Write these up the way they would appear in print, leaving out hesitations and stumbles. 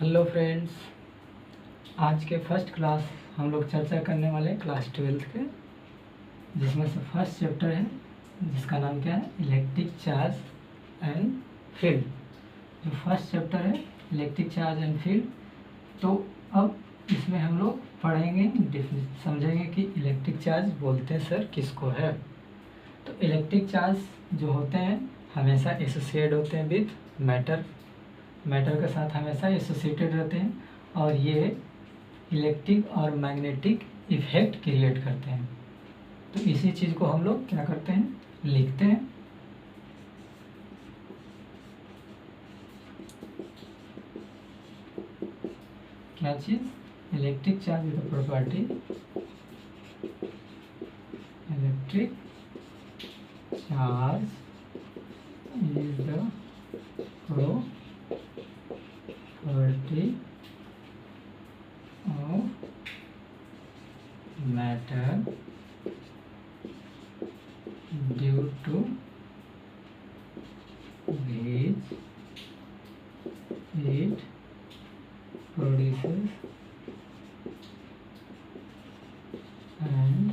Hello friends, आज के first class हम लोग चर्चा करने वाले हैं क्लास 12th के, जिसमें से फर्स्ट चैप्टर है जिसका नाम क्या है, इलेक्ट्रिक चार्ज एंड फील्ड। जो फर्स्ट चैप्टर है इलेक्ट्रिक चार्ज एंड फील्ड, तो अब इसमें हम लोग पढ़ेंगे, समझेंगे कि इलेक्ट्रिक चार्ज बोलते हैं सर किसको है। तो इलेक्ट्रिक चार्ज जो होते हैं हमेशा एसोसिएट होते हैं विथ मैटर के साथ हमेशा एसोसिएटेड रहते हैं, और ये इलेक्ट्रिक और मैग्नेटिक इफेक्ट क्रिएट करते हैं। तो इसी चीज़ को हम लोग क्या करते हैं, लिखते हैं। क्या चीज़, electric charge is the property, electric charge is the property of matter due to which it produces and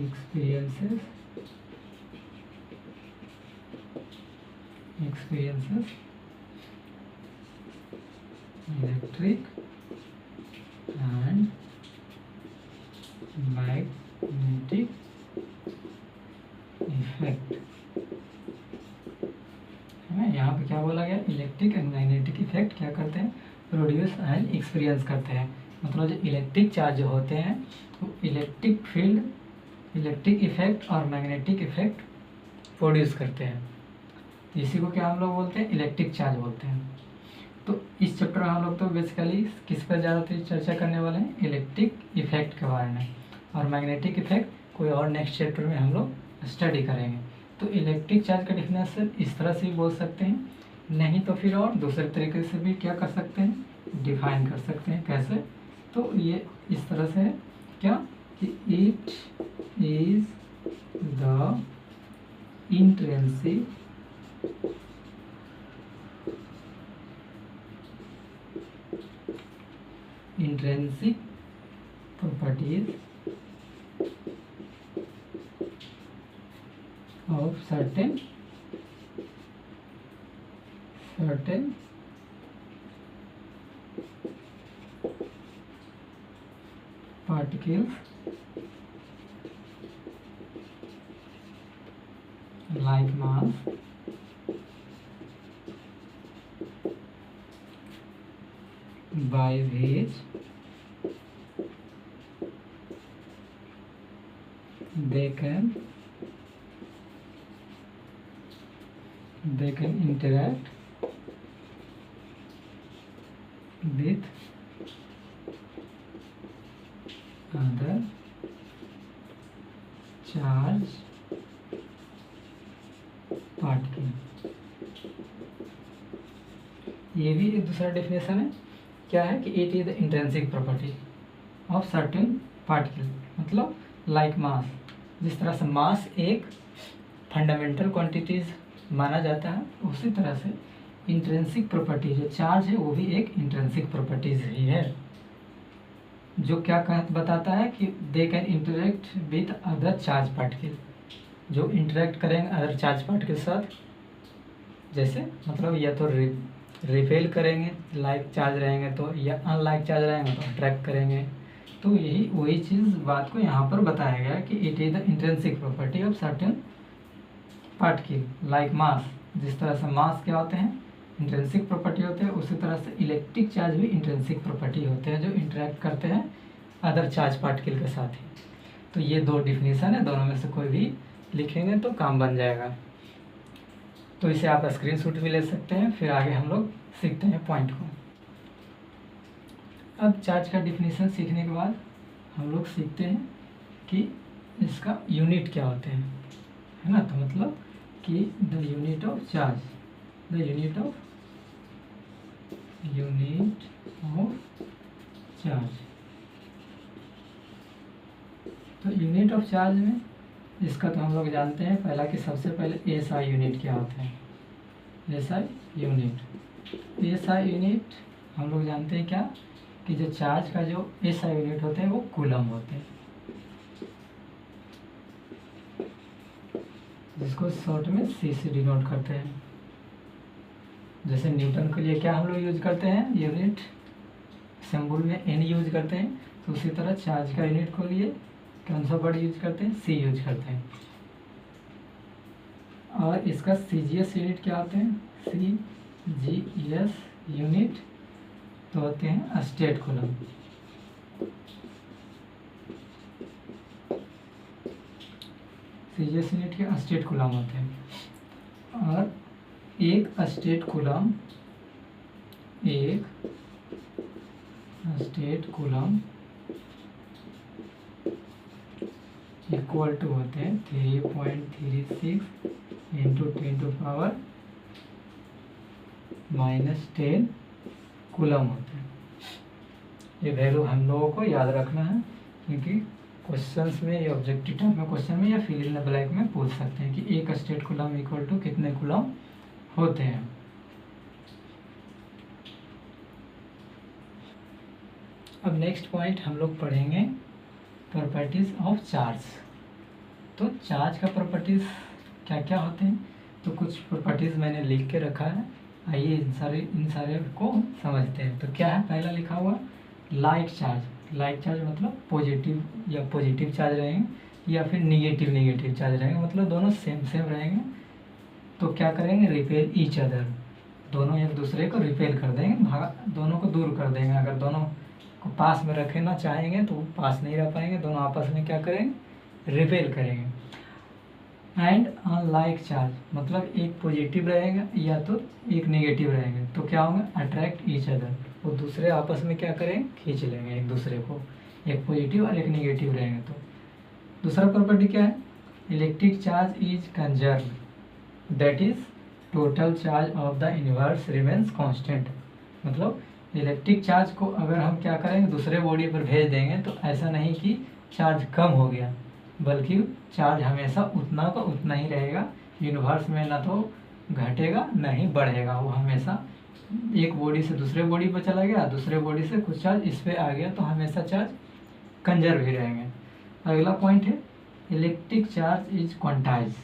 experiences electric and magnetic effect है ना। यहाँ पे क्या बोला गया, इलेक्ट्रिक एंड मैग्नेटिक इफेक्ट क्या करते हैं, प्रोड्यूस एंड एक्सपीरियंस करते हैं। मतलब जो इलेक्ट्रिक चार्ज जो होते हैं वो इलेक्ट्रिक फील्ड, इलेक्ट्रिक इफेक्ट और मैग्नेटिक इफेक्ट प्रोड्यूस करते हैं। इसी को क्या हम लोग बोलते हैं, इलेक्ट्रिक चार्ज बोलते हैं। तो इस चैप्टर में हम लोग तो बेसिकली किस पर ज़्यादातर चर्चा करने वाले हैं, इलेक्ट्रिक इफेक्ट के बारे में, और मैग्नेटिक इफेक्ट कोई और नेक्स्ट चैप्टर में हम लोग स्टडी करेंगे। तो इलेक्ट्रिक चार्ज का डेफिनेशन इस तरह से भी बोल सकते हैं, नहीं तो फिर और दूसरे तरीके से भी क्या कर सकते हैं, डिफाइन कर सकते हैं। कैसे, तो ये इस तरह से है क्या कि it is the intrinsic properties of certain particles like mass by which they can interact with other charge particle। ये भी एक दूसरा डेफिनेशन है, क्या है कि it is the intrinsic property of certain particle, मतलब लाइक मास। जिस तरह से मास एक फंडामेंटल क्वांटिटीज माना जाता है, उसी तरह से इंट्रिंसिक प्रॉपर्टी जो चार्ज है वो भी एक इंट्रिंसिक प्रॉपर्टीज ही है, जो क्या बताता है कि they can interact with other charge particle, जो इंटरेक्ट करेंगे अदर चार्ज पार्टिकल के साथ। जैसे मतलब या तो रिपेल करेंगे, लाइक चार्ज रहेंगे तो, या अनलाइक चार्ज रहेंगे तो अट्रैक्ट करेंगे। तो यही वही चीज़ बात को यहाँ पर बताया गया कि it is the intrinsic property of certain particle like mass. जिस तरह से मास क्या होते हैं, इंट्रिंसिक प्रॉपर्टी होते हैं, उसी तरह से इलेक्ट्रिक चार्ज भी इंट्रिंसिक प्रॉपर्टी होते हैं, जो इंटरेक्ट करते हैं अदर चार्ज पार्टिकल के साथ ही। तो ये दो डिफिनीसन है, दोनों में से कोई भी लिखेंगे तो काम बन जाएगा। तो इसे आप स्क्रीनशॉट भी ले सकते हैं, फिर आगे हम लोग सीखते हैं पॉइंट को। अब चार्ज का डिफिनीशन सीखने के बाद हम लोग सीखते हैं कि इसका यूनिट क्या होते हैं, है ना। तो मतलब कि the unit of charge, the unit of charge. तो यूनिट ऑफ चार्ज में इसका तो हम लोग जानते हैं पहला कि सबसे पहले एसआई यूनिट क्या होता है। एसआई यूनिट हम लोग जानते हैं क्या कि जो चार्ज का जो एसआई यूनिट होते हैं वो कूलम होते हैं, जिसको शॉर्ट में सी से डिनोट करते हैं। जैसे न्यूटन के लिए क्या हम लोग यूज करते हैं, यूनिट सिंबल में एन यूज करते हैं, तो उसी तरह चार्ज का यूनिट को लिए कौन सा वर्ड यूज करते हैं, सी यूज करते हैं। और इसका सीजीएस यूनिट क्या होते हैं, सीजीएस यूनिट तो होते हैं स्टेट कूलम। सीजीएस यूनिट के स्टेट कूलम होते हैं। और एक स्टेट कूलम इक्वल टू होते हैं 3.36 इंटू 10⁻⁻10 कूलम होते हैं। ये वैल्यू हम लोगों को याद रखना है, क्योंकि क्वेश्चंस में या ऑब्जेक्टिव टाइप में क्वेश्चन में या फिल इन द ब्लैंक में पूछ सकते हैं कि एक स्टेट कूलम इक्वल टू कितने कूलम होते हैं। अब नेक्स्ट पॉइंट हम लोग पढ़ेंगे प्रॉपर्टीज ऑफ चार्ज। तो चार्ज का प्रॉपर्टीज क्या क्या होते हैं, तो कुछ प्रॉपर्टीज मैंने लिख के रखा है, आइए इन सारे को समझते हैं। तो क्या है, पहला लिखा हुआ लाइक चार्ज। लाइक चार्ज मतलब पॉजिटिव या पॉजिटिव चार्ज रहेंगे या फिर निगेटिव चार्ज रहेंगे, मतलब दोनों सेम रहेंगे। तो क्या करेंगे, रिपेल ईच अदर, दोनों एक दूसरे को रिपेल कर देंगे, दोनों को दूर कर देंगे। अगर दोनों को पास में रखना चाहेंगे तो पास नहीं रह पाएंगे, दोनों आपस में क्या करेंगे, रिपेल करेंगे। एंड अनलाइक चार्ज मतलब एक पॉजिटिव रहेगा या तो एक नेगेटिव रहेंगे, तो क्या होगा, अट्रैक्ट ईच अदर, वो दूसरे आपस में क्या करेंगे, खींच लेंगे एक दूसरे को, एक पॉजिटिव और एक नेगेटिव रहेंगे। तो दूसरा प्रॉपर्टी क्या है, electric charge is conserve, that is total charge of the universe remains constant. मतलब इलेक्ट्रिक चार्ज को अगर हम क्या करेंगे, दूसरे बॉडी पर भेज देंगे तो ऐसा नहीं कि चार्ज कम हो गया, बल्कि चार्ज हमेशा उतना का उतना ही रहेगा। यूनिवर्स में ना तो घटेगा ना ही बढ़ेगा, वो हमेशा एक बॉडी से दूसरे बॉडी पर चला गया, दूसरे बॉडी से कुछ चार्ज इस पे आ गया, तो हमेशा चार्ज कंजर्व ही रहेंगे। अगला पॉइंट है इलेक्ट्रिक चार्ज इज क्वांटाइज।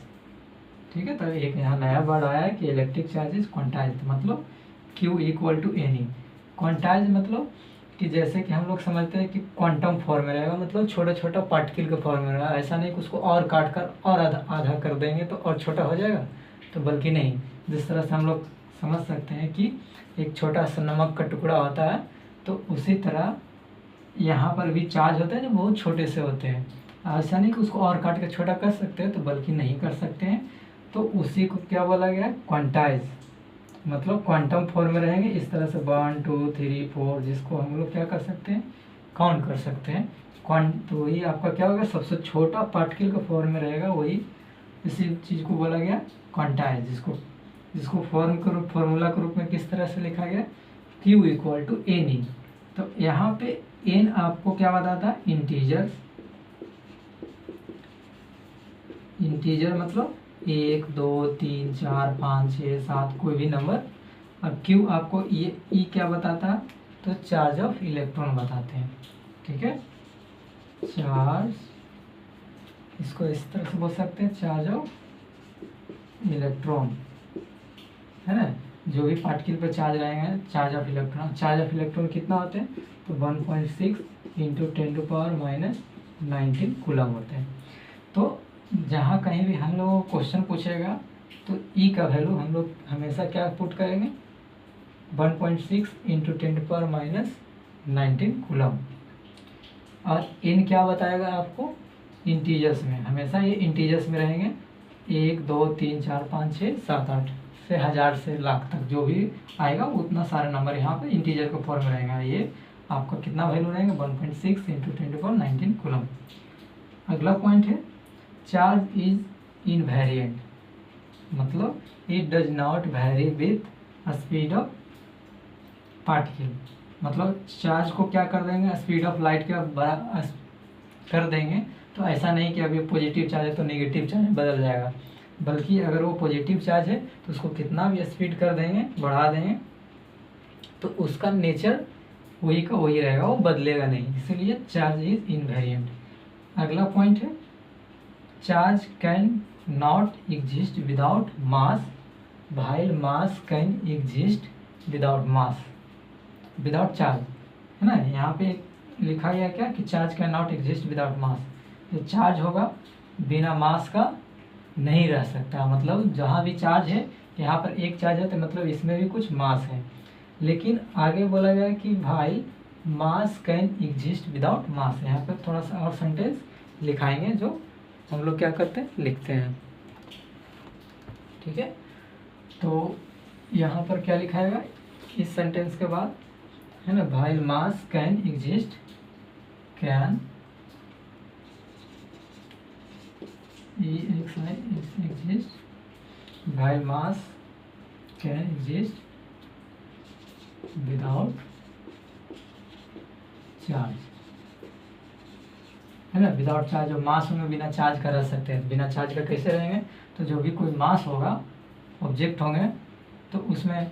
ठीक है, तो एक यहाँ नया वर्ड आया है कि इलेक्ट्रिक चार्ज इज क्वांटाइज, मतलब Q equal to n e. Quantize मतलब कि जैसे कि हम लोग समझते हैं कि क्वांटम फॉर्म में रहेगा, मतलब छोटा छोटा पार्टिकल के फॉर्म में रहेगा। ऐसा नहीं कि उसको और काट कर और आधा कर देंगे तो और छोटा हो जाएगा, तो बल्कि नहीं, जिस तरह से हम लोग समझ सकते हैं कि एक छोटा सा नमक का टुकड़ा होता है, तो उसी तरह यहाँ पर भी चार्ज होते हैं जो बहुत छोटे से होते हैं। ऐसा नहीं कि उसको और काट के छोटा कर सकते हैं, तो बल्कि नहीं कर सकते हैं, तो उसी को क्या बोला गया है, क्वांटाइज, मतलब क्वांटम फॉर्म में रहेंगे। इस तरह से 1 2 3 4 जिसको हम लोग क्या कर सकते हैं, काउंट कर सकते हैं। तो वही आपका क्या होगा, सबसे छोटा पार्टिकल का फॉर्म में रहेगा, वही इसी चीज़ को बोला गया क्वांटाइज, जिसको फॉर्मूला के रूप में किस तरह से लिखा गया, Q equal to n e. तो यहाँ पे एन आपको क्या बताता है, इंटीजर मतलब 1 2 3 4 5 6 7 कोई भी नंबर। अब Q आपको ये E क्या बताता है, तो चार्ज ऑफ इलेक्ट्रॉन बताते हैं। ठीक है, चार्ज, इसको इस तरह से बोल सकते हैं, चार्ज ऑफ इलेक्ट्रॉन, है ना, जो भी पार्टिकल पर चार्ज रहेंगे, charge of electron. Charge of electron कितना होते हैं, तो 1.6 इंटू 10⁻⁻19 कूलम होते हैं। तो जहाँ कहीं भी हम लोग क्वेश्चन पूछेगा तो E का वैल्यू हम लोग हमेशा क्या पुट करेंगे, 1.6 इंटू 10⁻⁻19 कूलम। और N क्या बताएगा आपको, इंटीजर्स में, हमेशा ये इंटीजर्स में रहेंगे, 1 2 3 4 5 6 7 8 से 1000 से लाख तक जो भी आएगा उतना सारे नंबर यहाँ पे इंटीजर के फॉर्म में रहेगा। ये आपका कितना वैल्यू रहेगा, 1.6 इंटू 10⁻19 कूलम। अगला पॉइंट है चार्ज इज इनवेरिएंट, मतलब it does not very with speed of particle. मतलब चार्ज को क्या कर देंगे, स्पीड ऑफ लाइट के बड़ा कर देंगे, तो ऐसा नहीं कि अभी पॉजिटिव चार्ज है तो नेगेटिव चार्ज बदल जाएगा, बल्कि अगर वो पॉजिटिव चार्ज है तो उसको कितना भी स्पीड कर देंगे, बढ़ा देंगे, तो उसका नेचर वही का वही रहेगा, वो बदलेगा नहीं, इसलिए चार्ज इज इनवेरिएंट। अगला पॉइंट है charge can not exist without mass, while mass can exist without mass, without charge, है ना। यहाँ पे लिखा गया क्या कि charge can not exist without mass, जो चार्ज होगा बिना मास का नहीं रह सकता। मतलब जहाँ भी चार्ज है, यहाँ पर एक चार्ज है तो मतलब इसमें भी कुछ मास है। लेकिन आगे बोला गया कि भाई मास कैन एग्जिस्ट विदाउट मास। यहाँ पर थोड़ा सा और सेंटेंस लिखाएंगे जो हम लोग क्या करते हैं, लिखते हैं, ठीक है। तो यहाँ पर क्या लिखाएगा इस सेंटेंस के बाद, है ना, भाई मास can exist, can exist while mass can exist without charge, है ना। विदाउट चार्ज, जो मास में बिना चार्ज का रह सकते हैं, बिना चार्ज का कैसे रहेंगे, तो जो भी कोई मास होगा, ऑब्जेक्ट होंगे, तो उसमें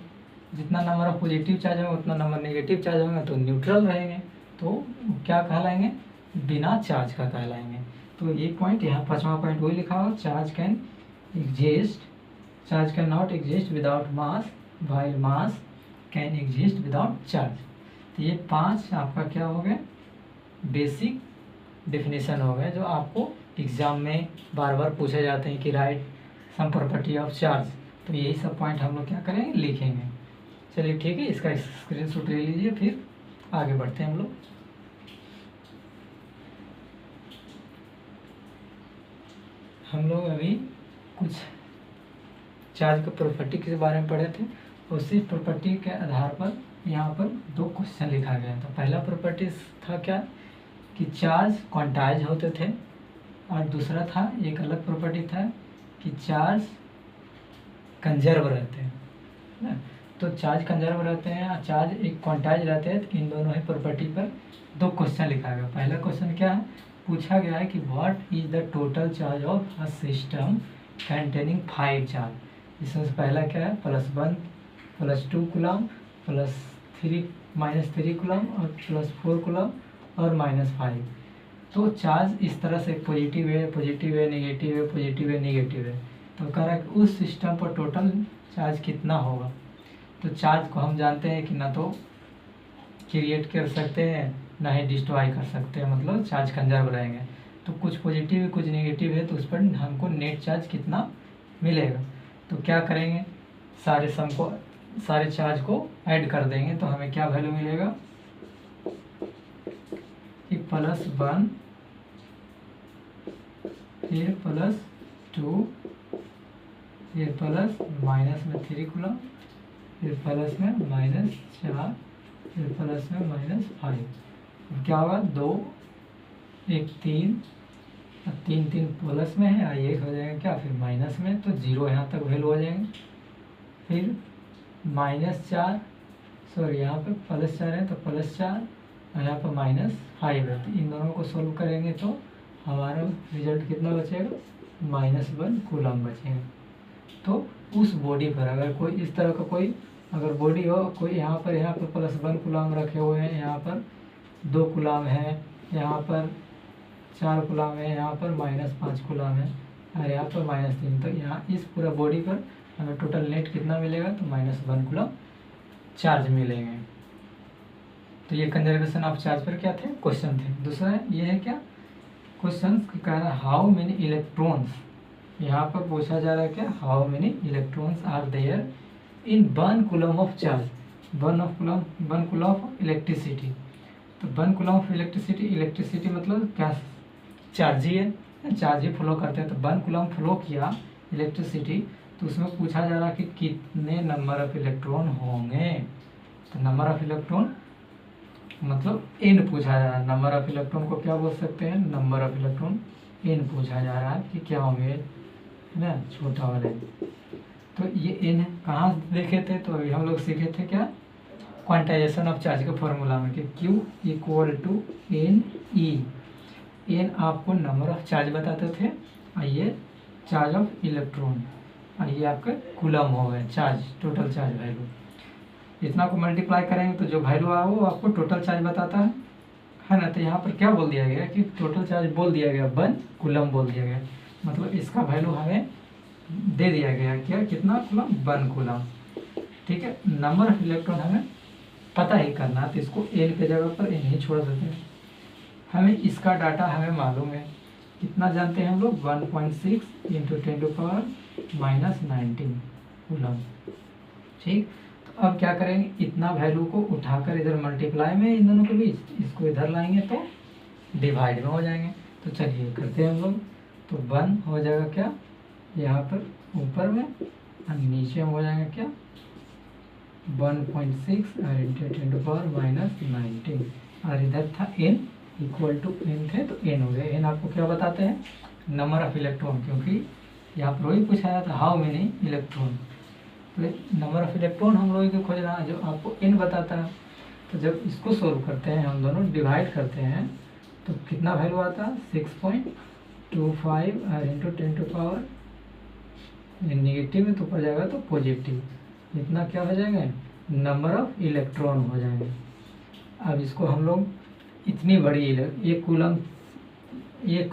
जितना नंबर ऑफ पॉजिटिव चार्ज होंगे उतना नंबर नेगेटिव चार्ज होंगे, तो न्यूट्रल रहेंगे, तो क्या कहलाएंगे, बिना चार्ज का कहलाएंगे। तो ये पॉइंट यहाँ 5वां पॉइंट वही लिखा हो, charge can exist, charge can not exist without mass, while mass can exist without charge. तो ये 5 आपका क्या हो गया, बेसिक डेफिनेशन हो गए, जो आपको एग्जाम में बार बार पूछे जाते हैं कि right sum property of charge. तो यही सब पॉइंट हम लोग क्या करेंगे, लिखेंगे। चलिए ठीक है, इसका स्क्रीनशॉट ले लीजिए, फिर आगे बढ़ते हैं हम लोग। हम लोग अभी कुछ चार्ज के प्रॉपर्टी के बारे में पढ़े थे, उसी प्रॉपर्टी के आधार पर यहाँ पर 2 क्वेश्चन लिखा गया था। पहला प्रॉपर्टी था क्या कि चार्ज क्वांटाइज होते थे, और दूसरा था एक अलग प्रॉपर्टी था कि चार्ज कंजर्व रहते हैं, ना। तो चार्ज कंजर्व रहते हैं और चार्ज एक क्वांटाइज रहते हैं, तो इन दोनों ही प्रॉपर्टी पर 2 क्वेश्चन लिखा गया। पहला क्वेश्चन क्या है, पूछा गया है कि what is the total charge of a system containing 5 charge. इसमें पहला क्या है, +1 +2 कूलम -3 कूलम और +4 कूलम और -5। तो चार्ज इस तरह से पॉजिटिव है, पॉजिटिव है, नेगेटिव है, पॉजिटिव है, नेगेटिव है। तो कह रहा है कि उस सिस्टम पर टोटल चार्ज कितना होगा। तो चार्ज को हम जानते हैं कि ना तो क्रिएट कर सकते हैं, ना ही डिस्ट्रॉय कर सकते हैं, मतलब चार्ज कंजर्व रहेंगे। तो कुछ पॉजिटिव है, कुछ नेगेटिव है, तो उस पर हमको नेट चार्ज कितना मिलेगा। तो क्या करेंगे, सारे चार्ज को ऐड कर देंगे, तो हमें क्या वैल्यू मिलेगा कि +1 फिर +2 फिर प्लस माइनस में 3 कूलम, फिर प्लस में -4 फिर प्लस में -5। क्या होगा, 2 1 3 और 3 प्लस में है और 1 हो जाएगा क्या, फिर माइनस में, तो 0 यहाँ तक वैल्यू हो जाएंगे। फिर -4 सॉरी यहाँ पे +4 है तो +4 और यहाँ पर -5 है। तो इन दोनों को सोल्व करेंगे तो हमारा रिजल्ट कितना बचेगा, -1 कूलम बचेगा। तो उस बॉडी पर अगर कोई इस तरह का कोई अगर बॉडी हो, कोई यहाँ पर +1 कूलम रखे हुए हैं, यहाँ पर 2 कूलम है, यहाँ पर 4 कूलम है, यहाँ पर -5 कूलम है और यहाँ पर -3। तो यहाँ इस पूरा बॉडी पर हमें टोटल नेट कितना मिलेगा, तो -1 कूलम चार्ज मिलेंगे। तो ये कंजर्वेशन ऑफ चार्ज पर क्या थे, क्वेश्चन थे। दूसरा ये है क्या, क्वेश्चन कह रहा है हाउ मेनी इलेक्ट्रॉन्स, यहाँ पर पूछा जा रहा है क्या, how many electrons are there in 1 coulomb of charge, 1 coulomb of electricity. तो 1 कूलम ऑफ इलेक्ट्रिसिटी मतलब क्या, चार्ज ही है, चार्ज ही फ्लो करते हैं। तो 1 कूलम फ्लो किया इलेक्ट्रिसिटी, तो उसमें पूछा जा रहा है कि कितने नंबर ऑफ इलेक्ट्रॉन होंगे। तो नंबर ऑफ इलेक्ट्रॉन मतलब n पूछा जा रहा है। नंबर ऑफ इलेक्ट्रॉन को क्या बोल सकते हैं, नंबर ऑफ इलेक्ट्रॉन n पूछा जा रहा है कि क्या होंगे, है ना, छोटा वाले। तो ये n कहाँ देखे थे, तो अभी हम लोग सीखे थे क्या, क्वांटाइजेशन ऑफ चार्ज के फॉर्मूला में कि Q = NE। n आपको नंबर ऑफ चार्ज बताते थे और ये चार्ज ऑफ इलेक्ट्रॉन, और ये आपका कूलम हो गया चार्ज, टोटल चार्ज वैल्यू। इतना को मल्टीप्लाई करेंगे तो जो वैल्यू आया वो आपको टोटल चार्ज बताता है ना। तो यहाँ पर क्या बोल दिया गया कि टोटल चार्ज बोल दिया गया 1 कूलम बोल दिया गया, मतलब इसका वैल्यू हमें दे दिया गया क्या, कितना कूलम, 1 कूलम। ठीक है, नंबर ऑफ इलेक्ट्रॉन हमें पता ही करना है, तो इसको एन के जगह पर एन ही छोड़ देते हैं। हमें इसका डाटा हमें मालूम है, कितना जानते हैं हम लोग, 1.6 × 10⁻⁻19 कूलम। ठीक, तो अब क्या करेंगे, इतना वैल्यू को उठाकर इधर मल्टीप्लाई में इन दोनों के बीच, इसको इधर लाएंगे तो डिवाइड में हो जाएंगे। तो चलिए करते हैं हम लोग। तो 1 हो जाएगा क्या यहाँ पर ऊपर में, और नीचे में हो जाएगा क्या 1.6 × 10⁻⁻19, और इधर था n इक्वल टू n थे तो n हो गया। n आपको क्या बताते हैं, नंबर ऑफ इलेक्ट्रॉन, क्योंकि यहाँ पर वही पूछा था हाउ मेनी इलेक्ट्रॉन, तो नंबर ऑफ इलेक्ट्रॉन हम लोग को खोजना है जो आपको n बताता है। तो जब इसको सोल्व करते हैं, हम दोनों डिवाइड करते हैं, तो कितना वैल्यू आता है, 6.25 × 10⁻, नेगेटिव में तो ऊपर जाएगा तो पॉजिटिव, इतना क्या हो जाएगा, नंबर ऑफ इलेक्ट्रॉन हो जाएंगे। अब इसको हम लोग इतनी बड़ी एक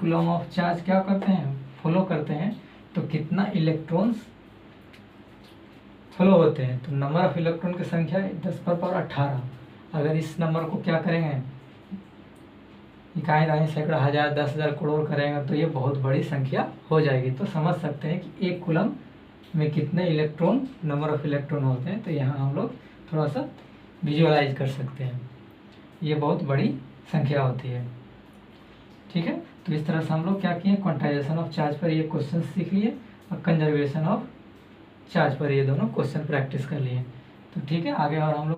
कूलम ऑफ चार्ज क्या करते हैं, फॉलो करते हैं, तो कितना इलेक्ट्रॉन्स फ्लो होते हैं, तो नंबर ऑफ इलेक्ट्रॉन की संख्या 10⁻18। अगर इस नंबर को क्या करेंगे, इकाई दाई सैकड़ा हज़ार 10,000 करोड़ करेंगे तो ये बहुत बड़ी संख्या हो जाएगी। तो समझ सकते हैं कि एक कूलम में कितने इलेक्ट्रॉन, नंबर ऑफ इलेक्ट्रॉन होते हैं। तो यहाँ हम लोग थोड़ा सा विजुअलाइज कर सकते हैं, ये बहुत बड़ी संख्या होती है। ठीक है, तो इस तरह से हम लोग क्या किए, क्वांटाइजेशन ऑफ चार्ज पर ये क्वेश्चन सीख लिए, और कंजर्वेशन ऑफ चार्ज पर ये दोनों क्वेश्चन प्रैक्टिस कर लिए। तो ठीक है, आगे और हम लोग